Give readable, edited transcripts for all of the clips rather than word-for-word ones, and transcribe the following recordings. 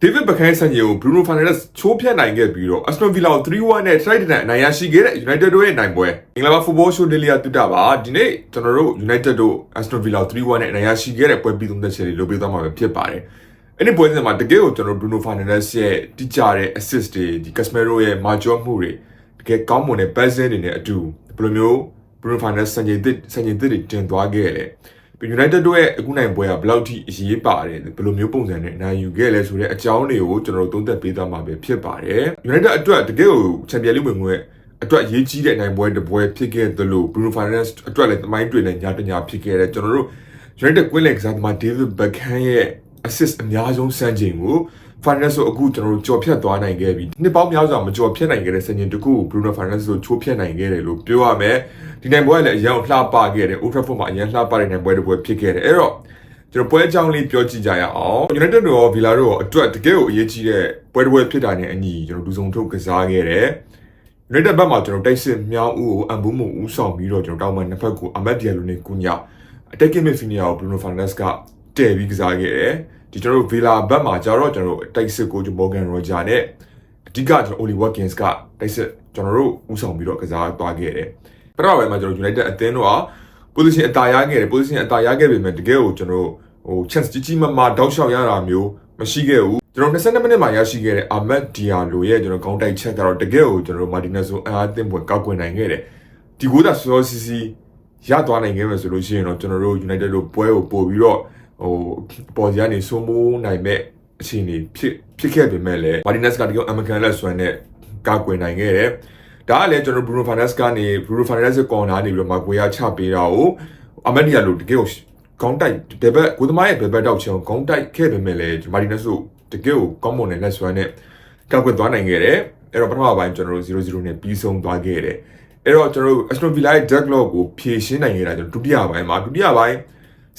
David Beckham ဆန်ကြီးကို Bruno Fernandes ချိုးဖျက်နိုင်ခဲ့ပြီးတော့ Aston Villa ကို 3-1 နဲ့ Triton အနိုင်ရရှိခဲ့တဲ့ United တို့ရဲ့နိုင်ပွဲအင်္ဂလာ Football Show Daily ကတွေ့တာပါဒီနေ့ကျွန်တော်တို့ United တို့ Aston Villa ကို 3-1 နဲ့အနိုင်ရရှိခဲ့တဲ့ပွဲပြီးသုံးသက်ချက်တွေလုပ်ပေးသွားမှာပဲဖြစ်ပါတယ်အဲ့ဒီပွဲစဉ်မှာတကယ်ကိုကျွန်တော် Bruno Fernandes ရဲ့တိကျတဲ့ assist တွေဒီ Casemiro ရဲ့မာကျော်မှုတွေတကယ်ကောင်းမွန်တဲ့ passing တွေနဲ့အတူဘယ်လိုမျိုး Bruno Fernandes စံချိန်သစ်တွေတင်သွားခဲ့လေUnited တို့ရဲ့အခုနိုင်ပွဲကဘယ်လောက်ထိအရေးပါတယ်ဘယ်လိုမျိုးပုံစံနဲ့နိုင်ယူခဲ့လဲဆိုတဲ့အကြောင်းတွေကိုကျွန်တော်တို့သုံးသပ်ပေးသွားမှာပဲဖြစ်ပါတယ် United အတွက်တကယ်ကို Champions League ဝင်ငွေအတွက်ရေးကြီးတဲ့နိုင်ပွဲတစ်ပွဲဖြစ်ခဲ့သလို Bruno Fernandes အတွက်လည်းသမိုင်းတွင်နဲ့ညာတညာဖြစ်ခဲ့တဲ့ကျွန်တော်တို့ United ကွင်းလင်ကစားသမား David Beckham ရဲ့ assist အများဆုံးစံချိန်ကို Fernandes ကိုအခုကျွန်တော်တို့ကြော်ဖြတ်သွားနိုင်ခဲ့ပြီနှစ်ပေါင်းများစွာမကြော်ဖြတ်နိုင်ခဲ့တဲ့စံချိန်တစ်ခုကို Bruno Fernandes ကိုချိုးဖျက်နိုင်ခဲ့တယ်လို့ပြောရမယ်ဒီနိုင်ပွဲကလည်းအရင်လှပခဲ့တယ် Old Trafford မှာအရင်လှပတဲ့နိုင်ပွဲတစ်ပွဲဖြစ်ခဲ့တယ်အဲ့တော့ကျွန်တော်ပွဲအကြောင်းလေးပြောကြည့်ကြရအောင် United တို့ရော Villa တို့ရောအတွက်တကယ်ကိုအရေးကြီးတဲ့ပွဲတစ်ပွဲဖြစ်တာနဲ့အညီကျွန်တော်ဒူဆုံထုတ်ကစားခဲ့တယ် United ဘက်မှာကျွန်တော်တိုက်စစ်မြောင်းဦးကိုအန်ဘူးမှုဦးဆောင်ပြီးတော့ကျွန်တော်တောင်းမှနှစ်ဖက်ကို Ahmed Diallo နဲ့ကုညာ attacking midfielder ကို Bruno Fernandes ကတည်ပြီးကစားခဲ့တယ်ဒီကျွန်တော်တို့ Villa ဘက်မှာကျတော့ကျွန်တော်တို့တိုက်စစ်ကို Morgan Roger နဲ့အဓိကကျွန်တော် Oli Watkins ကတိုက်စစ်ကျွန်တော်တို့ဦးဆောင်ပြီးတော့ကစားသွားခဲ့တယ်ပထမပိုင်းမှာကျွန်တော် United အသင်းတို့က position အတာရခဲ့တယ် position အတာရခဲ့ပေမဲ့တကယ်ကိုကျွန်တော်တို့chance ကြီးမားမားတောက်လျှောက်ရတာမျိုးမရှိခဲ့ဘူးကျွန်တော်22မိနစ်မှာရရှိခဲ့တဲ့ Ahmed Diallo ရဲ့ကျွန်တော်ခေါင်းတိုက်ချက်ကတော့တကယ်ကိုကျွန်တော် Martinez ကိုအားအသင်းပွဲကောက်ကွယ်နိုင်ခဲ့တယ်ဒီကိုသာစောစီစီရသွားနိုင်ခဲ့မယ်ဆိုလို့ရှိရင်တော့ကျွန်တော်တို့ United တို့ပွဲကိုပို့ပြီးတော့ပေါ်စီကနေစိုးမိုးနိုင်မဲ့အခြေအနေဖြစ်ခဲ့ပေမဲ့လည်း Martinez ကတကယ်အမကန်လက်ဆွမ်းနဲ့ကောက်ကွယ်နိုင်ခဲ့တယ်ဒါကလည်းကျွန်တော် Bruno Fernandes ကနေ Bruno Fernandes ကော်နာနေပြီးတော့မကွေရချပေးတာကို Ahmed Diallo တကယ်ကိုကောင်းတိုက်ဘယ်ဘက်ကိုသမားရဲ့ဘယ်ဘက်တောက်ချအောင်ကောင်းတိုက်ခဲ့ပေမဲ့လည်း Martinez တို့တကယ်ကိုကောင်းမွန်တဲ့လက်ဆွမ်းနဲ့ကောက်ကွယ်သွားနိုင်ခဲ့တယ်အဲ့တော့ပထမပိုင်းကျွန်တော်တို့ 0-0 နဲ့ပြီးဆုံးသွားခဲ့တယ်အဲ့တော့ကျွန်တော်တို့ Aston Villa ရဲ့ deadlock ကိုဖြေရှင်းနိုင်ခဲ့တာကျွန်တော်ဒုတိယပိုင်းမှာ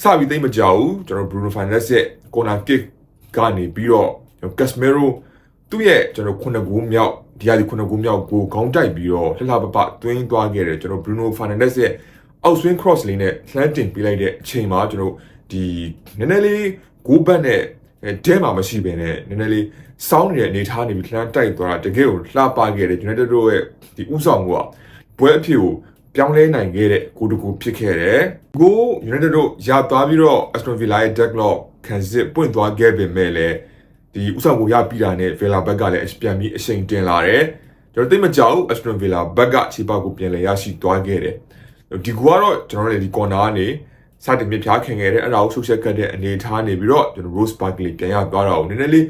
စပြီးသိမကြောက်ဘူးကျွန်တော် Bruno Fernandes ရဲ့ corner kick ကနေပြီးတော့ Casemiro သူ့ရဲ့ကျွန်တော်9ဂိုးမြောက်ဒီဟာဒီ9ဂိုးမြောက်ကိုခေါင်းတိုက်ပြီးတော့လှလှပပတွင်းသွားခဲ့တယ်ကျွန်တော် Bruno Fernandes ရဲ့အောက်ဆွင်း cross လေးနဲ့လှမ်းတင်ပေးလိုက်တဲ့အချိန်မှာကျွန်တော်ဒီနည်းနည်းလေးဂိုးဘက်နဲ့တဲမှာမရှိဘဲနဲ့နည်းနည်းလေးစောင်းနေတဲ့အနေထားနေပြီးလှမ်းတိုက်သွားတာတကယ်ကိုလှပခဲ့တယ် United တို့ရဲ့ဒီဥဆောင်ကပွဲအဖြစ်ကိုပြောင်းလဲနိုင်ခဲ့တဲ့ဂိုးတစ်ခုဖြစ်ခဲ့တယ်ဂိုး United တို့ရသွားပြီးတော့ Aston Villa ရဲ့ deadlock ခံစစ်ပွင့်သွားခဲ့ပေမဲ့လည်းဒီဥဆောင်ကိုရပြီးတာနဲ့ Villa ဘက်ကလည်းပြန်ပြီးအချိန်တင်လာတယ်ကျွန်တော်သိမကြောက် Aston Villa ဘက်ကခြေပေါက်ကိုပြန်လဲရရှိသွားခဲ့တယ်ဒီကူကတော့ကျွန်တော်တို့ဒီ corner ကနေစတင်မြဖြားခင်ခဲ့တဲ့အဲ့ဒါကိုဆုတ်ချက်ကတ်တဲ့အနေထားနေပြီးတော့ကျွန်တော် Rose Park လေးပြန်ရသွားတာကိုနည်းနည်းလေး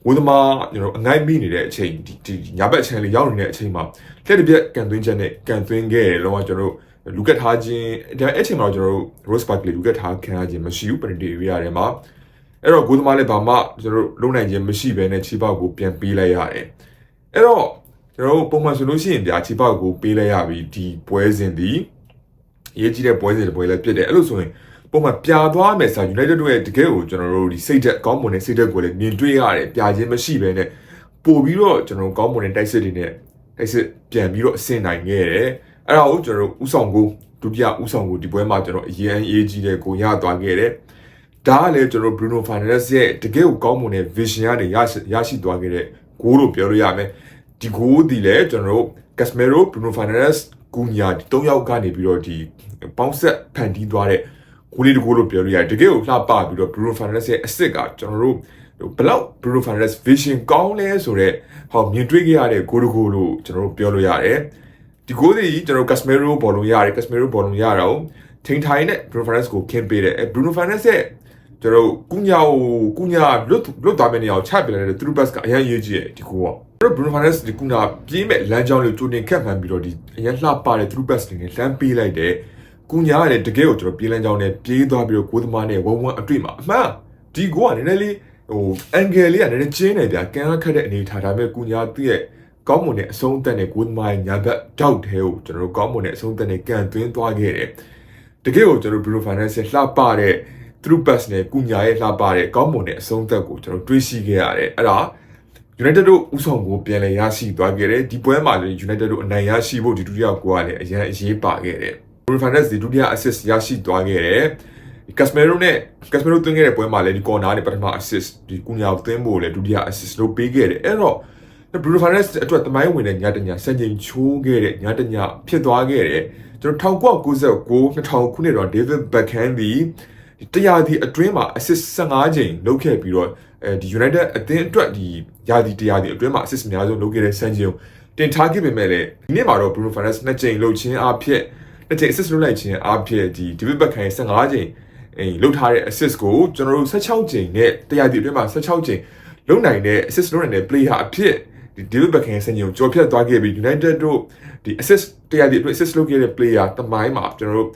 ဝသမားကျွန်တော်အငိုက်မိနေတဲ့အချိန်ဒီညာဘက်အချိန်လေးရောက်နေတဲ့အချိန်မှာလက်တစ်ပြက်ကန်သွင်းချက်နဲ့ကန်သွင်းခဲ့တယ်လောကကျွန်တော်လူကတ်ထားခြင်းဒါအဲ့ချိန်မှာကျွန်တော်တို့ Rose Park လေးလူကတ်ထားခံရခြင်းမရှိဘူး penalty area ထဲမှာအဲ့တော့ဂိုးသမားလည်းဘာမှကျွန်တော်တို့လုံနိုင်ခြင်းမရှိဘဲနဲ့ခြေပေါက်ကိုပြန်ပေးလိုက်ရတယ်အဲ့တော့ကျွန်တော်တို့ပုံမှန်ဆိုလို့ရှိရင်ခြေပေါက်ကိုပေးလိုက်ရပြီးဒီပွဲစဉ်ဒီရေးကြည့်တဲ့ပွဲစဉ်တစ်ပွဲလည်းပြစ်တယ်အဲ့လိုဆိုရင်ပုံမှန်ပြာသွားမယ်ဆို United တို့ရဲ့တကယ်ကိုကျွန်တော်တို့ဒီစိတ်သက်ကောင်းမွန်တဲ့စိတ်သက်ကိုလည်းမြင်တွေ့ရတယ်ပြာခြင်းမရှိဘဲနဲ့ပို့ပြီးတော့ကျွန်တော်ကောင်းမွန်တဲ့တိုက်စစ်တွေနဲ့တိုက်စစ်ပြန်ပြီးတော့အဆင့်နိုင်ခဲ့တယ်အဲ့ဒါကိုကျွန်တော်တို့ဥဆောင်ကိုဒုတိယဥဆောင်ကိုဒီပွဲမှာကျွန်တော်အရင်အေးကြီးတဲ့ကိုရသွားခဲ့တယ်ဒါကလည်းကျွန်တော် Bruno Fernandes ရဲ့တကယ်ကိုကောင်းမွန်တဲ့ vision ကနေရရှိသွားခဲ့တဲ့ဂိုးလို့ပြောလို့ရမယ်ဒီဂိုးဒီလည်းကျွန်တော်တို့ Casemiro Bruno Fernandes ကူညာဒီ၃ယောက်ကနေပြီးတော့ဒီပေါင်းဆက်ဖန်တီးသွားတဲ့ဂိုးလေးတကူလို့ပြောလို့ရတယ်တကယ်ကိုလှပပြီးတော့ Bruno Fernandes ရဲ့အစ်စ်ကကျွန်တော်တို့ဘလောက် Bruno Fernandes vision ကောင်းလဲဆိုတော့ဟောမြင်တွေ့ခဲ့ရတဲ့ဂိုးတကူလို့ကျွန်တော်တို့ပြောလို့ရတယ်ဒီဂိုးတွေကျွန်တော် Casemiro ဘောလုံးရတယ် Casemiro ဘောလုံးရတော့ထိန်ထိုင်နဲ့ Bruno Fernandes ကိုခင်းပေးတယ်Bruno Fernandes ရဲ့ကျွန်တော်ကုညာလွတ်သွားမယ့်နေရာကိုချပြလိုက်တဲ့ through pass ကအရင်ရေးကြည့်တယ်ဒီကိုကကျွန်တော် Bruno Fernandes ဒီကုညာပြေးမဲ့လမ်းကြောင်းလေးကိုကြိုတင်ခတ်မှန်းပြီးတော့ဒီအရင်လှပတဲ့ through pass တွေနဲ့လှမ်းပေးလိုက်တယ်ကုညာကလည်းတကယ်ကိုကျွန်တော်ပြေးလမ်းကြောင်းနဲ့ပြေးသွားပြီးတော့ကိုသမားနဲ့ဝဝအတွေ့မှာအမှန်ဒီကိုကနည်းနည်းလေးangle လေးကနည်းနည်းကျင်းနေပြကန်ခတ်တဲ့အနေထားဒါပေမဲ့ကုညာသူ့ရဲ့ကောင်းမွန်တဲ့အဆုံးသက်နဲ့ကိုသမားရဲ့ညာဘက်တောက်ထဲကိုကျွန်တော်ကောင်းမွန်တဲ့အဆုံးသက်နဲ့ကန်သွင်းသွားခဲ့တယ်တကယ်ကိုကျွန်တော် Bruno Fernandes ရဲ့လှပတဲ့through pass နဲ့ကုညာရဲ့လှပတဲ့ကောင်းမွန်တဲ့အဆုံးသက်ကိုကျွန်တော်တွေးရှိခဲ့ရတယ်အဲ့ဒါ United တို့ဥဆောင်ကိုပြန်လည်ရရှိသွားခဲ့တယ်ဒီပွဲမှာလည်း United တို့အနိုင်ရရှိဖို့ဒီဒုတိယဂိုးကလည်းအရေးပါခဲ့တယ် Bruno Fernandes ဒီဒုတိယ assist ရရှိသွားခဲ့တယ် Casemiro နဲ့ Casemiro သွင်းခဲ့တဲ့ပွဲမှာလည်းဒီ corner နဲ့ပထမ assist ဒီကူညာကိုသွင်းဖို့လည်းဒုတိယ assist လုပ်ပေးခဲ့တယ်အဲ့တော့ Bruno Fernandes အတွက်တမိုင်းဝင်တဲ့ညတညစံချိန်ချိုးခဲ့တဲ့ညတညဖြစ်သွားခဲ့တယ်ကျွန်တော်1999 2000ခုနှစ်တော့ David Beckham ဒီတရားဒီအတွင်းမှာ assist 15ချိန်လုပ်ခဲ့ပြီးတော့ဒီ United အသင်းအတွက်ဒီယာဒီတရားဒီအတွင်းမှာ assist အများဆုံးလုပ်ခဲ့တဲ့စံချိန်ကိုတင်ထားခဲ့ပေမဲ့လည်းဒီနေ့မှာတော့ Bruno Fernandes 2ချိန်လုပ်ခြင်းအဖြစ်2ချိန် assist လုပ်လိုက်ခြင်းအဖြစ်ဒီ David Beckham 15ချိန်လုပ်ထားတဲ့ assist ကိုကျွန်တော်တို့16ချိန်နဲ့တရားဒီအတွင်းမှာ16ချိန်လုပ်နိုင်တဲ့ assist လုပ်နိုင်တဲ့ player အဖြစ်ဒီ David Beckham စံချိန်ကိုကြော်ဖြတ်သွားခဲ့ပြီး United တို့ဒီ assist တရားဒီအတွက် assist လုပ်ခဲ့တဲ့ player တမိုင်းမှာကျွန်တော်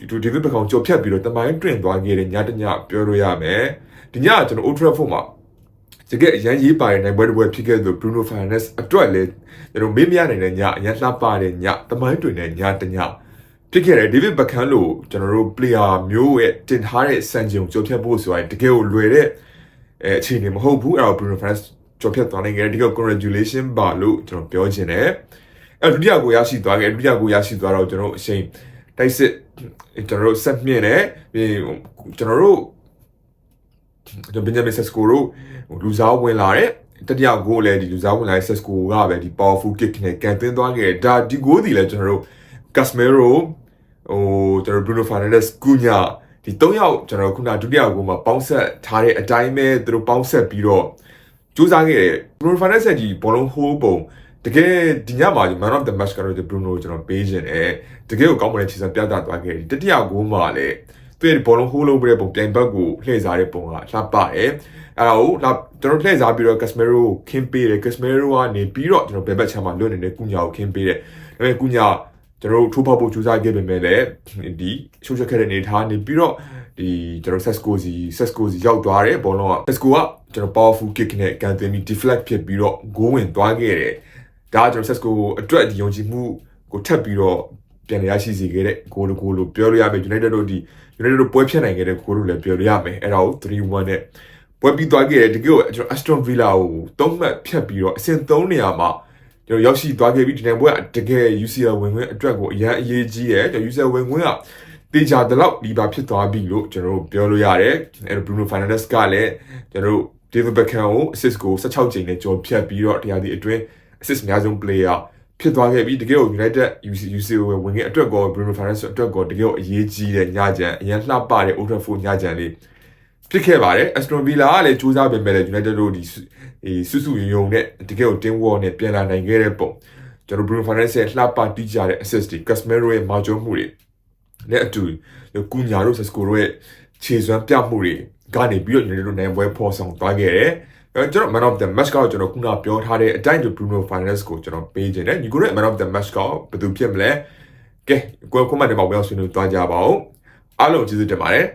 တို့David Beckham ကြော်ဖြတ်ပြီးတော့တမိုင်းတွင်သွားခဲ့တဲ့ညတညပြောလို့ရမယ်ဒီညကျွန်တော် Old Trafford မှာတကယ်အရင်ရေးပါတဲ့နိုင်ပွဲတစ်ပွဲဖြစ်ခဲ့တဲ့ Bruno Fernandes အတွက်လည်းကျွန်တော်မေးမြန်းနေတဲ့ညအရင်လှပတဲ့ညတမိုင်းတွင်တဲ့ညတညဖြစ်ခဲ့တယ် David Beckham လို့ကျွန်တော်တို့ player မျိုးရဲ့တင်ထားတဲ့စံချိန်ကိုကြော်ဖြတ်ဖို့ဆိုရင်တကယ်ကိုလွယ်တဲ့အခြေအနေမဟုတ်ဘူးအဲ့တော့ Bruno Fernandes ကြော်ဖြတ်သွားနိုင်ခဲ့တယ်ဒီက congratulation ပါလို့ကျွန်တော်ပြောချင်တယ်အဲ့ဒုတိယကိုရရှိသွားခဲ့ဒုတိယကိုရရှိသွားတော့ကျွန်တော်အချိန်တိုက်စစ်ကျွန်တော်တို့ဆက်မြင့်တယ်ကျွန်တော်တို့Benjamin Sesko တို့လူစားဝင်လာတဲ့တတိယဂိုးလည်းဒီလူစားဝင်လာတဲ့ Sesko ကပဲဒီ powerful kick နဲ့ကန်သွင်းသွားခဲ့တယ်ဒါဒီဂိုးဒီလည်းကျွန်တော်တို့ Casemiro ကျွန်တော် Bruno Fernandes ကူညာဒီ၃ယောက်ကျွန်တော်ခုနဒုတိယဂိုးမှာပေါင်းဆက်ထားတဲ့အတိုင်းပဲသူတို့ပေါင်းဆက်ပြီးတော့စူးစမ်းခဲ့တယ် Bruno Fernandes ရဲ့ဒီဘောလုံးဟိုးပုံတကယ်ဒီညမှာ man of the match ကတော့ Bruno ကျွန်တော်ပေးခြင်းတယ်တကယ်ကိုကောင်းမွန်တဲ့ခြေစံပြသသွားခဲ့တယ်တတိယဂိုးမှာလည်းသူရဲ့ဘောလုံးဟိုးလုံးပြတဲ့ပုံပြိုင်ဘက်ကိုလှည့်စားတဲ့ပုံကလှပတယ်အဲ့ဒါကိုကျွန်တော်လှည့်စားပြီးတော့ Casemiro ကိုခင်းပေးတယ် Casemiro ကနေပြီးတော့ကျွန်တော်ဘယ်ဘက်ချမ်းမှာလွတ်နေတဲ့ကုညာကိုခင်းပေးတယ်ဒါပေမဲ့ကုညာကျွန်တော်ထိုးဖောက်ဖို့ကြိုးစားခဲ့ပေမဲ့လည်းဒီရှုပ်ချက်ခဲ့တဲ့နေထားနေပြီးတော့ဒီကျွန်တော် Sesko စီရောက်သွားတယ်ဘောလုံးက Sesko ကကျွန်တော် powerful kick နဲ့ကန်သွင်းပြီး deflect ဖြစ်ပြီးတော့ goal ဝင်သွားခဲ့တယ်ဒါကျွန်တော် Sesko အတွက်ဒီယုံကြည်မှုကိုထပ်ပြီးတော့ပြန်ရရှိစေခဲ့တဲ့ goal လို့ပြောလို့ရမယ် United တို့ပွဲဖြတ်နိုင်ခဲ့တဲ့ goal လို့လည်းပြောလို့ရမယ်အဲ့ဒါကို 3-1 နဲ့ပွဲပြီးသွားခဲ့တယ်တကယ်ကိုကျွန်တော် Aston Villa ကို3မှတ်ဖြတ်ပြီးတော့အဆင့်3နေရာမှာကျွန်တော်ရောက်ရှိသွားခဲ့ပြီးဒီနေ့ပွဲကတကယ် UCL ဝင်ခွင့်အတွက်ကိုအရန်အရေးကြီးတယ်ကျွန်တော် UCL ဝင်ခွင့်ကတေချာတလောက်ဒီပါဖြစ်သွားပြီလို့ကျွန်တော်ပြောလို့ရတယ်အဲ့တော့ Bruno Fernandes ကလည်းကျွန်တော် David Beckham ကို assist ကို16ချိန်နဲ့ကြော်ဖြတ်ပြီးတော့တရားဒီအတွင်း assist အများဆုံး player ဖြစ်သွားခဲ့ပြီးတကယ်ကို United UCL ဝင်ခွင့်အတွက်ကို Bruno Fernandes အတွက်ကိုတကယ်ကိုအရေးကြီးတဲ့ညချမ်းအရန်လှပတဲ့ Old Trafford ညချမ်းလေးဖြစ်ခဲ့ပါတယ် Aston Villa ကလည်းစူးစမ်းပေမဲ့လည်း United တို့ဒီစုစုယုံနဲ့တကယ်ကို team work နဲ့ပြန်လာနိုင်ခဲ့တဲ့ပုံကျွန်တော် Bruno Fernandes ရဲ့လှပတိကျတဲ့ assist တွေ Casemiro ရဲ့မာကျော်မှုတွေနဲ့အတူကူညာတို့ Sesko တို့ရဲ့ခြေစွမ်းပြမှုတွေကနေပြီးတော့ United တို့နိုင်ပွဲဖော်ဆောင်သွားခဲ့တယ်ကျွန်တော် man of the match ကတော့ကျွန်တော်ခုနပြောထားတဲ့အတိုင်း Bruno Fernandes ကိုကျွန်တော်ပေးခြင်းတယ်ညီကိုရဲ့ man of the match ကဘယ်သူဖြစ်မလဲကဲကိုယ်ကွန်မန့်တွေမှာဝင်အောင်ဆွေးနွေးသွားကြပါဦးအားလုံးကျေးဇူးတင်ပါတယ်